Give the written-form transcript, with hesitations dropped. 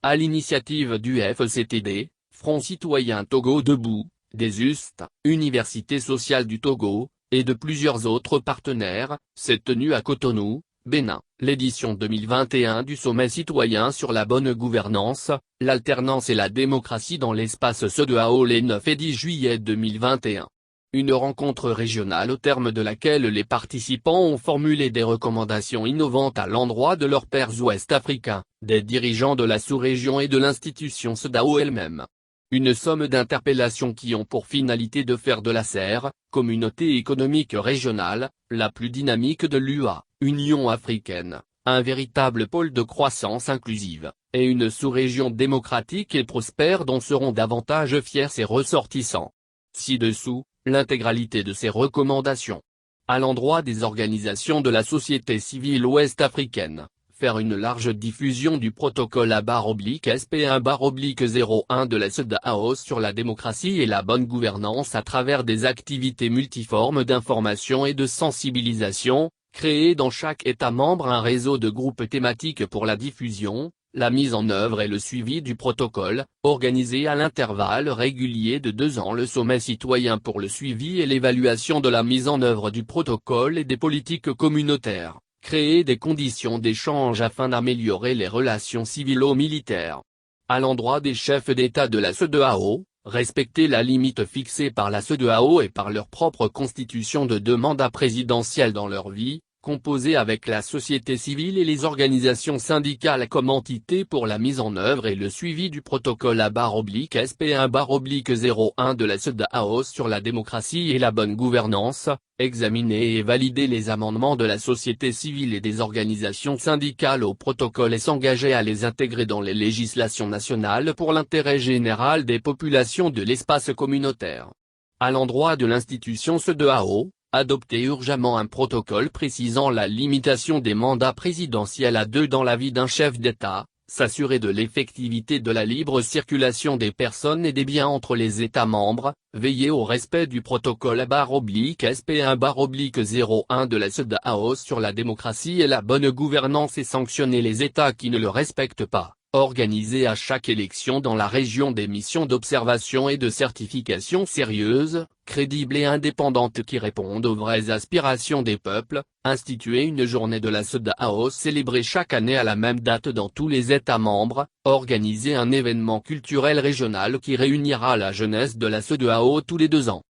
à l'initiative du FCTD, Front citoyen Togo debout, des UST, Université sociale du Togo, et de plusieurs autres partenaires, s'est tenue à Cotonou, Bénin, l'édition 2021 du Sommet citoyen sur la bonne gouvernance, l'alternance et la démocratie dans l'espace CEDEAO les 9 et 10 juillet 2021. Une rencontre régionale au terme de laquelle les participants ont formulé des recommandations innovantes à l'endroit de leurs pairs ouest-africains, des dirigeants de la sous-région et de l'institution CEDEAO elle-même. Une somme d'interpellations qui ont pour finalité de faire de la CER, communauté économique régionale, la plus dynamique de l'UA, Union africaine, un véritable pôle de croissance inclusive, et une sous-région démocratique et prospère dont seront davantage fiers ses ressortissants. Ci-dessous, l'intégralité de ces recommandations. À l'endroit des organisations de la société civile ouest-africaine, faire une large diffusion du protocole /SP1/01 de la CEDEAO sur la démocratie et la bonne gouvernance à travers des activités multiformes d'information et de sensibilisation, créer dans chaque État membre un réseau de groupes thématiques pour la diffusion, la mise en œuvre et le suivi du protocole, organiser à l'intervalle régulier de 2 ans le sommet citoyen pour le suivi et l'évaluation de la mise en œuvre du protocole et des politiques communautaires, créer des conditions d'échange afin d'améliorer les relations civilo-militaires. À l'endroit des chefs d'État de la CEDEAO, respecter la limite fixée par la CEDEAO et par leur propre constitution de 2 mandats présidentiels dans leur vie, composée avec la société civile et les organisations syndicales comme entité pour la mise en œuvre et le suivi du protocole /SP1/01 de la CEDEAO sur la démocratie et la bonne gouvernance, examiner et valider les amendements de la société civile et des organisations syndicales au protocole et s'engager à les intégrer dans les législations nationales pour l'intérêt général des populations de l'espace communautaire. À l'endroit de l'institution CEDEAO, adopter urgemment un protocole précisant la limitation des mandats présidentiels à 2 dans la vie d'un chef d'État, s'assurer de l'effectivité de la libre circulation des personnes et des biens entre les États membres, veiller au respect du protocole /SP1/01 de la CEDEAO sur la démocratie et la bonne gouvernance et sanctionner les États qui ne le respectent pas. Organiser à chaque élection dans la région des missions d'observation et de certification sérieuses, crédibles et indépendantes qui répondent aux vraies aspirations des peuples, instituer une journée de la CEDEAO célébrée chaque année à la même date dans tous les États membres, organiser un événement culturel régional qui réunira la jeunesse de la CEDEAO tous les 2 ans.